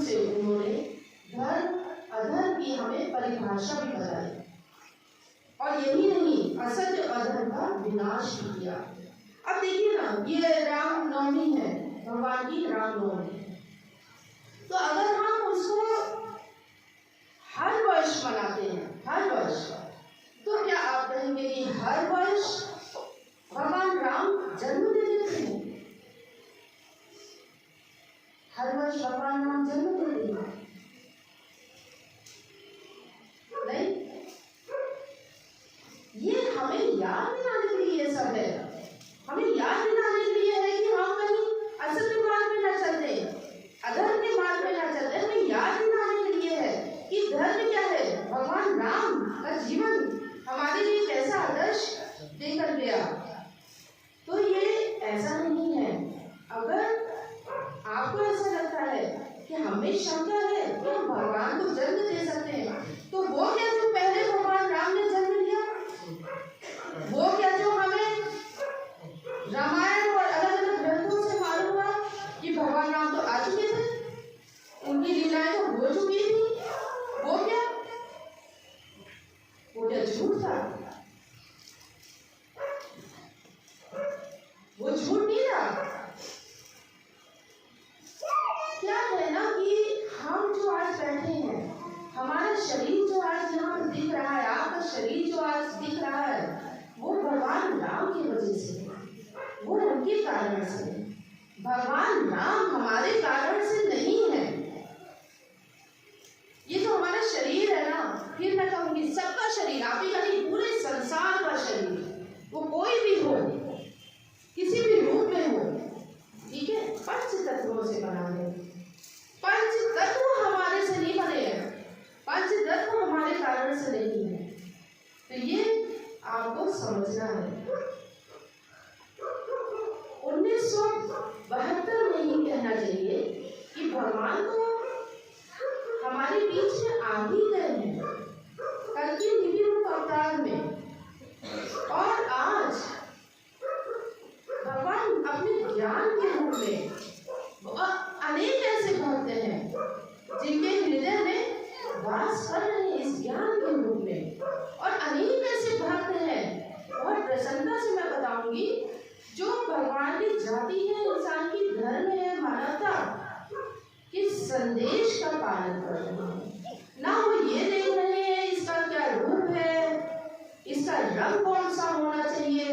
से उन्होंने धर्म अधर्म की हमें परिभाषा भी बताई, और यही नहीं, असत्य अधर्म का विनाश भी किया। अब देखिए ना, ये रामनवमी है, भगवान की रामनवमी, तो अगर हम उसको हर वर्ष मनाते हैं, हर वर्ष, तो क्या आप कहेंगे कि हर वर्ष भगवान राम जन्म दे देते हैं? हर वर्ष भगवान राम जन्म दे देते हैं? नहीं, ये हमें याद दिलाने के लिए ये सब है। हमें याद दिलाने के लिए है कि हम कहीं असत्य मार्ग में न चलते, अधर्म के मार्ग में न चलते। हमें याद दिलाने के लिए है कि धर्म क्या है, भगवान राम का जीवन हमारे लिए कैसा आदर्श देकर गया। तो ये ऐसा नहीं है। अगर आपको ऐसा लगता है कि हमें शंका है कि हम भगवान को जन्म दे सकते हैं, तो वो क्या जो पहले भगवान राम ने जन्म लिया, वो क्या जो हमें रामायण और अलग अलग ग्रंथों से मालूम हुआ कि भगवान राम तो आ चुके थे, उनकी लीलाएं तो हो चुकी थी, वो क्या झूठ था? वो झूठ नहीं था। क्या है ना कि हम जो आज बैठे हैं, हमारा शरीर जो आज यहाँ पर दिख रहा है, आपका शरीर जो आज दिख रहा है, वो भगवान राम की वजह से, वो उनके कारण से। भगवान राम हमारे कारण से नहीं है। ये जो हमारा शरीर है ना, फिर मैं कहूँगी सबका शरीर, आप ही कहीं पूरे संसार का शरीर, वो कोई भी हो, किसी भी रूप में हो, ठीक है, पंच तत्वों से बना है। पंच तत्व हमारे से नहीं बने हैं, पंच तत्व हमारे कारण से नहीं है। तो ये आपको समझना है। 1972 में ही कहना चाहिए कि भगवान तो हमारे बीच में आ ही गए हैं, कल की निधि रूप अवतार में। और आज भगवान अपने ज्ञान के रूप में अनेक ऐसे भक्त हैं जिनके हृदय में वास कर रहे हैं इस ज्ञान के रूप में, और अनेक ऐसे भक्त हैं, बहुत प्रसन्नता से मैं बताऊंगी, जो भगवान की जाति है, इंसान की धर्म है, मानवता के संदेश का पालन कर रहे हैं। ना वो ये देख रहे हैं इसका क्या रूप है, इसका रंग कौन सा होना चाहिए,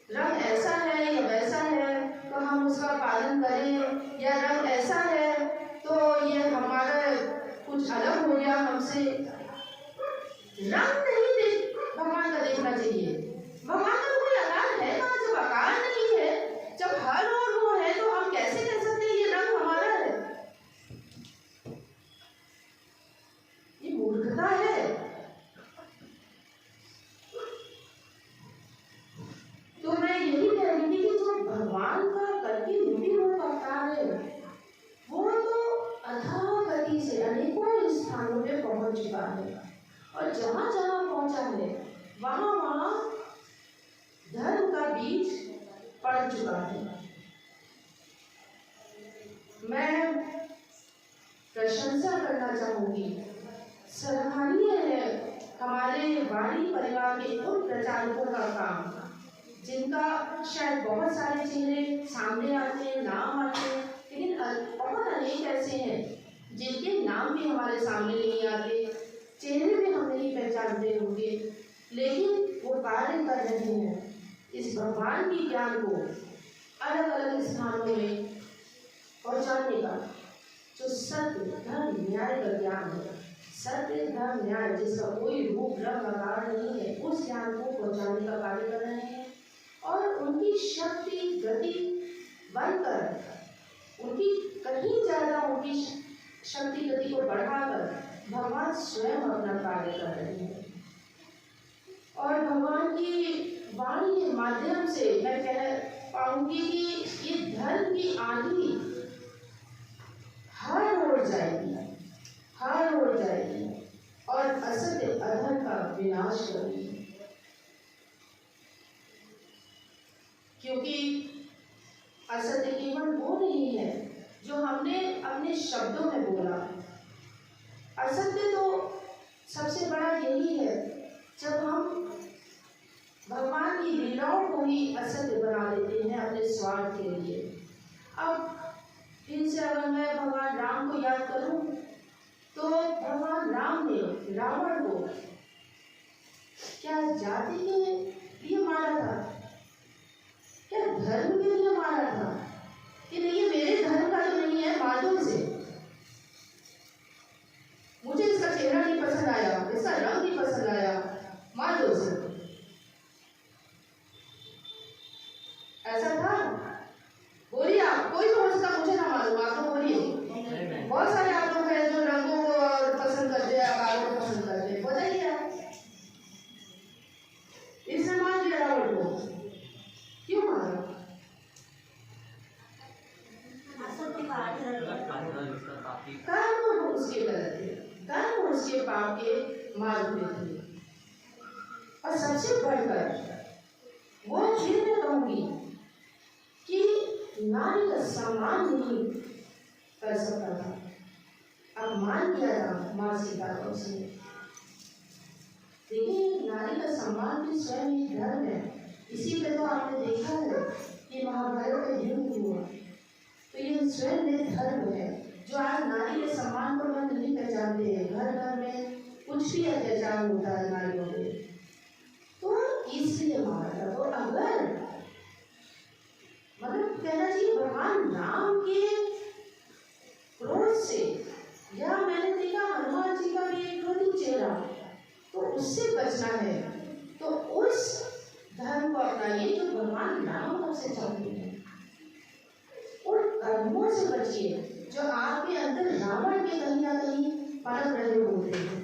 रंग ऐसा है या वैसा है तो हम उसका पालन करें, या रंग ऐसा है तो ये हमारा कुछ अलग हो गया हमसे। रंग नहीं देख भगवान का देखना चाहिए। भगवान का कोई आकार है ना, जब आकार नहीं है, जब हर और वो है, तो हम कैसे कह सकते हैं ये रंग हमारा है? ये मूर्खता है। तो मैं यही कह रही थी कि जो भगवान का कल्कि रूपी रूप अवतार है, वो तो अथाह गति से अनेकों स्थानों पे पहुंच चुका है, और जहां जहां पहुंचा है वहां वहां धर्म का बीज पड़ चुका है। मैं प्रशंसा करना चाहूंगी, सराहनीय है हमारे वाणी परिवार के उन प्रचारकों का काम, जिनका शायद बहुत सारे चेहरे सामने आते हैं, नाम आते हैं, लेकिन बहुत अनेक ऐसे हैं जिनके नाम भी हमारे सामने नहीं आते, चेहरे भी हम नहीं पहचानते होंगे, लेकिन वो कार्य कर रहे हैं इस भगवान की ज्ञान को अलग अलग स्थानों में पहुंचाने का। जो सत्य धर्म न्याय का ज्ञान है, सत्य धर्म न्याय जिसका कोई रूप रंग आकार नहीं है, उस ज्ञान को पहुंचाने का कार्य कर रहे हैं। और उनकी शक्ति गति बनकर, उनकी कहीं ज्यादा उनकी शक्ति गति को बढ़ाकर भगवान स्वयं अपना कार्य कर रहे हैं। और भगवान की वाणी के माध्यम से मैं कह पाऊंगी कि ये धर्म की आंधी हर ओर जाएगी, हर ओर जाएगी, और असत्य अधर्म का विनाश करेगी। क्योंकि असत्य केवल वो नहीं है जो हमने अपने शब्दों में बोला, स्वार्थ के लिए। अब फिर से अगर मैं भगवान राम को याद करूं तो भगवान राम ने रावण को क्या जाति के लिए मारा था, क्या धर्म के लिए मारा था कि नहीं ये मेरे धर्म का तो नहीं है, माधव से मुझे इसका चेहरा नहीं पसंद आया, इसका रंग नहीं पसंद आया, माधव से। ऐसा था? बोलिए आप, कोई तो उसका मुझे ना मालूम, आप लोग बोलिए। बहुत सारे आप लोग हैं जो रंगों को पसंद करते हैं, आकारों को पसंद करते हैं, बताइए आप। इसने मान लिया रावण को, क्यों मारा? कर्म उसके गलत थे, कर्म उसके पाप के मार्ग में थे। और सबसे बढ़कर वो फिर मैं कहूंगी कि नारी का सम्मान नहीं कर सकता था, अपमान किया था माँ सीता का उसने। देखिए नारी का सम्मान भी स्वयं एक धर्म है। इसी पे तो आपने देखा है कि महाभारत में युद्ध हुआ, तो ये स्वयं एक धर्म है जो आज नारी के सम्मान को लोग नहीं पहचानते हैं। घर घर में कुछ भी अत्याचार होता है नारियों पे, तो इसलिए मारा। तो अगर मतलब कहना चाहिए भगवान राम के क्रोध से, या मैंने देखा हनुमान जी का भी एक क्रोधित चेहरा, तो उससे बचना है तो उस धर्म को अपनाइए जो भगवान राम हमसे चाहते हैं। उन कर्मों से बचिए जो आपके अंदर रावण के कहीं ना कहीं पनप रहे होते हैं।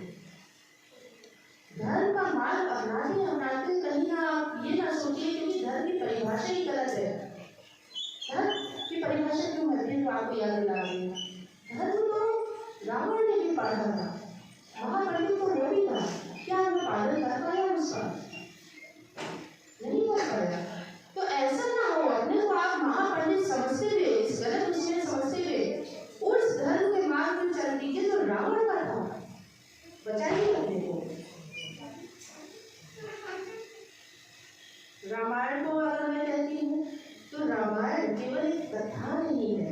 धर्म का मार्ग अपनाते कहीं ना आप ये ना सोचिए क्योंकि धर्म की परिभाषा ही गलत है। धर्म की परिभाषा क्यों है तो आपको याद दिला रही है। धर्म तो रावण ने भी पढ़ा था, महापंडित तो वो भी था, क्या हमें पालन कर पाया उसका? नहीं कर पाया। तो ऐसा ना हो अपने को आप महापंडित समझते हुए, इस गलत उसमें समझते हुए उस धर्म के मार्ग में चल दीजिए जो रावण का था। बचाइए अपने को। रामायण को अगर मैं कहती हूँ तो रामायण केवल एक कथा नहीं है।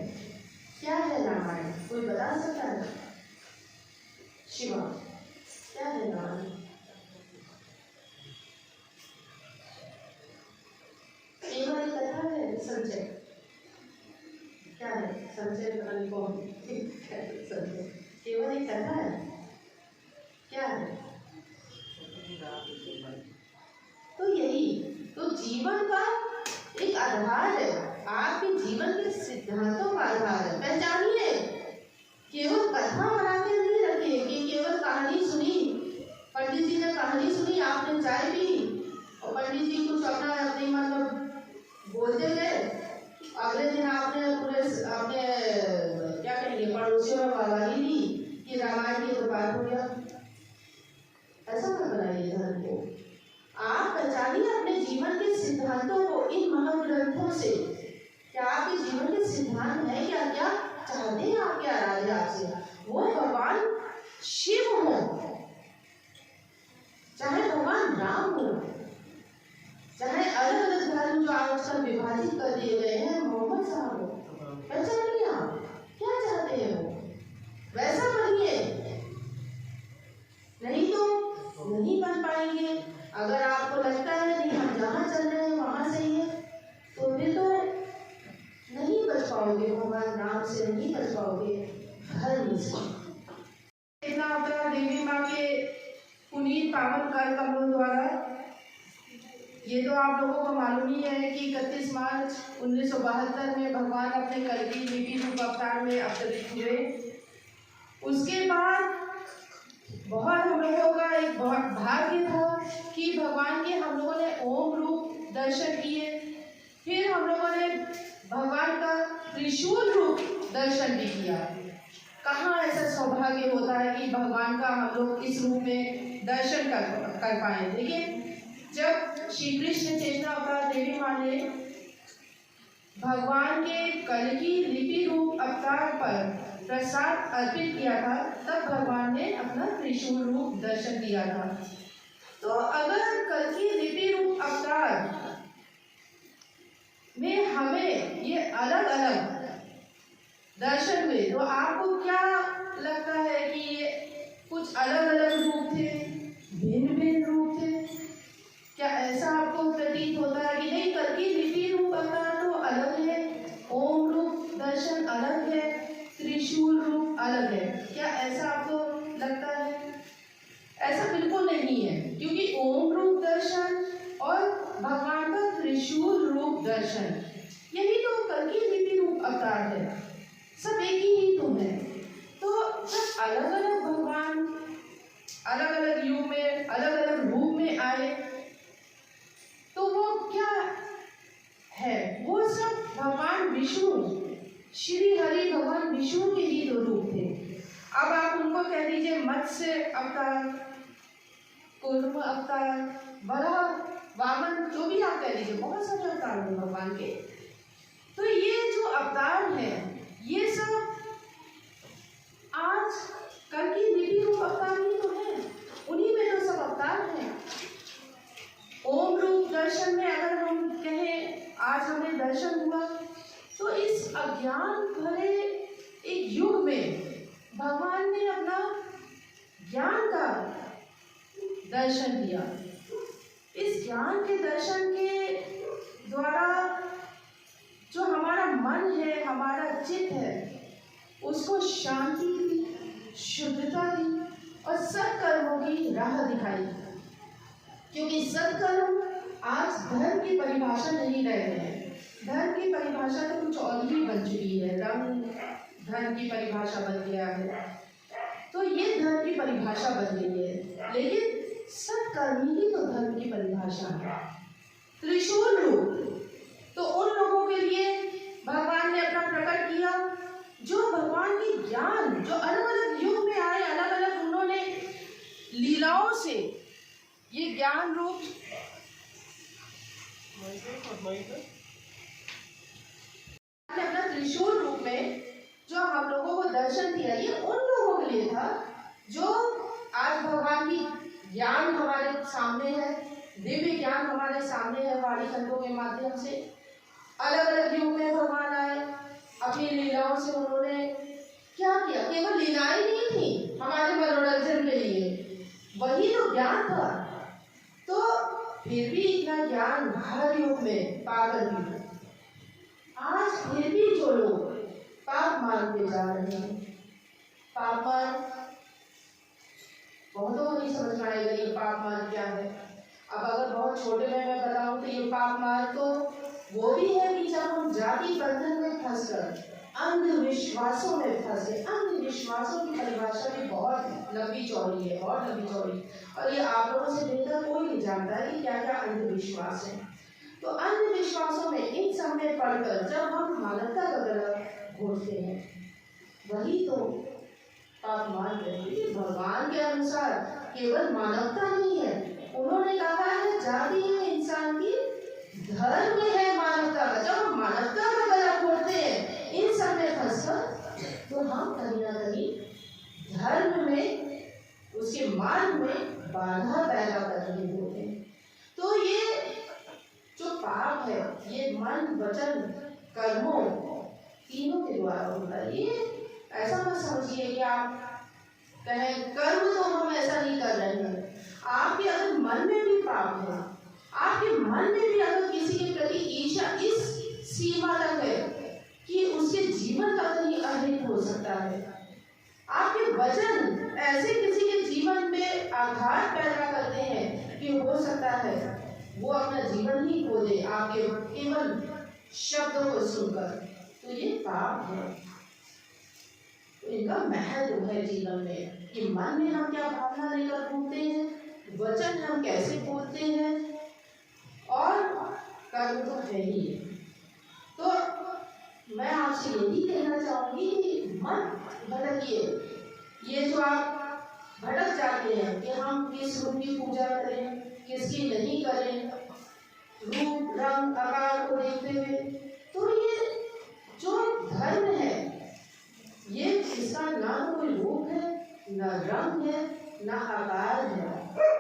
क्या है रामायण? कोई बता सकता है? शिवा, क्या है रामायण? केवल एक कथा है? संजय क्या है? संजय कौन? संजय केवल एक कथा है? क्या है? तो यही तो जीवन का एक आधार है, आपके जीवन के सिद्धांतों का आधार है। पहचानिए, केवल कथा बना के नहीं रखिए कि केवल कहानी सुनी, पंडित जी ने कहानी सुनी, आपने चाय पी और पंडित जी कुछ अपना अपने मतलब बोलते गए, अगले दिन आपने पूरे अपने क्या कहेंगे पड़ोसियों में वाली ली कि रामायण की तो बात हो गया। ऐसा मत बनाइए धर्म को। आप पहचानिए अपने जीवन के सिद्धांतों को इन महाग्रंथों से। क्या आपके जीवन के सिद्धांत है? क्या क्या चाहते हैं आपके आराध्य आपसे? वो भगवान शिव हो, चाहे भगवान राम हो, चाहे अलग अलग धर्म जो आजकल विभाजित कर दिए गए हैं, मोहम्मद साहब हो, पहचानिए आप क्या चाहते हैं वो, वैसा बनिए। नहीं तो नहीं बन पाएंगे। अगर आपको लगता है नहीं हम जहाँ चल रहे हैं वहाँ सही है, तो फिर तो नहीं बच पाओगे भगवान राम से, नहीं बच पाओगे धर्म से। इतना अवतार देवी माँ के पुनीत पावन कर कमलों द्वारा, ये तो आप लोगों को मालूम ही है कि 31 मार्च 1972 में भगवान अपने कल्कि लिपि रूप अवतार में अवतरित हुए। उसके बाद बहुत हम लोगों का एक बहुत भाग्य था कि भगवान के हम लोगों ने ओम रूप दर्शन किए, फिर हम लोगों ने भगवान का त्रिशूल रूप दर्शन भी किया। कहाँ ऐसा सौभाग्य होता है कि भगवान का हम लोग इस रूप में दर्शन कर पाए। देखिए, जब श्री कृष्ण चेतना अवतार देवी माँ ने भगवान के कल्कि लिपि रूप अवतार पर प्रसाद अर्पित किया था, तब भगवान ने अपना त्रिशूल रूप दर्शन किया था। तो अगर कल्कि लिपि रूप अवतार में हमें ये अलग अलग दर्शन हुए, तो आपको क्या लगता है कि ये कुछ अलग अलग रूप थे, भिन्न भिन्न रूप थे? क्या ऐसा आपको प्रतीत होता है कि नहीं, करके लिपि रूप अवतार तो अलग है, ओम रूप दर्शन अलग है, त्रिशूल रूप अलग है? क्या ऐसा आपको लगता है? ऐसा बिल्कुल नहीं है, क्योंकि ओम रूप दर्शन और भगवान का त्रिशूल रूप दर्शन, यही तो करके लिपि रूप अवतार है, सब एक ही तो है। तो जब अलग अलग भगवान अलग अलग युग में अलग अलग रूप में आए, तो वो क्या है? वो सब भगवान विष्णु, श्री हरि भगवान विष्णु के ही दो रूप थे। अब आप उनको कह दीजिए मत्स्य अवतार, कूर्म अवतार, वराह, वामन, जो भी आप कह दीजिए, बहुत सारे अवतार हैं भगवान के। तो ये जो अवतार है, ये सब आज कल की लिपि रूप अवतार ही तो है, उन्हीं में तो सब अवतार हैं। ओम रूप दर्शन में अगर हम कहें आज हमें दर्शन हुआ, तो इस अज्ञान भरे एक युग में भगवान ने अपना ज्ञान का दर्शन दिया। इस ज्ञान के दर्शन के द्वारा जो हमारा मन है, हमारा चित्त है, उसको शांति दी, शुद्धता दी और सत्कर्मों की राह दिखाई। क्योंकि सत्कर्म आज धर्म की परिभाषा नहीं रह गए हैं, धर्म की परिभाषा तो कुछ और ही बन चुकी है, रंग धर्म की परिभाषा बन गया है, तो ये धर्म की परिभाषा बन गई है, लेकिन सत्कर्म ही तो धर्म की परिभाषा है। त्रिशूल रूप तो उन लोगों के लिए भगवान ने अपना प्रकट किया जो भगवान की ज्ञान, जो अलग अलग युग में आए, अलग अलग उन्होंने लीलाओं से ये ज्ञान रूप अपना त्रिशूल रूप में जो हम लोगों को दर्शन दिया, ये उन लोगों के लिए था जो आज भगवान की ज्ञान हमारे सामने है, दिव्य ज्ञान हमारे सामने है, वाणी खंडों के माध्यम से अलग अलग युग में भगवान आए, अपनी लीलाओं से उन्होंने क्या किया? केवल लीलाएं नहीं थी हमारे मनोरंजन के लिए, वही तो ज्ञान था। तो फिर भी इतना ज्ञान हर युग में पाकर भी आज फिर भी जो लोग पाप मानते जा रहे हैं, पाप मान बहुतों को नहीं समझ में आएगा ये पाप मान क्या है। अब अगर बहुत छोटे में मैं बताऊं तो ये पाप मान तो वो भी है कि जब हम जाति बंधन में फंसकर अंधविश्वासों में फंसे। अंधविश्वासों की परिभाषा भी बहुत लंबी चौड़ी है, बहुत लंबी चौड़ी, और ये आप लोगों से बेहतर कोई नहीं जानता है कि क्या क्या अंधविश्वास है। तो अंधविश्वासों में, इन सब में पढ़कर जब हम मानवता का गला घोटते हैं, वही तो पाप मान रहे। भगवान के अनुसार केवल मानवता नहीं है, उन्होंने कहा है जाति है इंसान की, धर्म है मानवता का। जब हम मानवता का गला घोटते हैं इन सब में फंसकर, तो हम कहीं ना कहीं धर्म में, उसके मार्ग में बाधा पैदा कर रहे होते हैं। तो ये जो पाप है, ये मन, वचन, कर्मों तीनों के द्वारा होता है। ये ऐसा मत समझिए कि आप कहें कर्म तो हम ऐसा नहीं कर रहे हैं। आपके अगर मन में भी पाप है, आपके मन में भी अगर किसी के प्रति ईर्ष्या इस सीमा तक है कि उसके जीवन का कहीं अहित हो सकता है, आपके वचन ऐसे किसी के जीवन में आघात पैदा करते हैं कि हो सकता है वो अपना जीवन ही खो दे आपके केवल शब्दों को सुनकर, तो ये पाप है। तो इनका महत्व है जीवन में कि मन में हम क्या भावना लेकर घूमते हैं, वचन हम कैसे बोलते हैं, और कर्म तो है ही। तो मैं आपसे यही कहना चाहूंगी कि मत भटकिए। ये जो आप भटक जाते हैं कि हम किस रूप की पूजा करें, किसकी नहीं करें, रूप रंग आकार को देखते हुए, तो ये जो धर्म है, ये इसका ना कोई रूप है, ना रंग है, ना आकार है।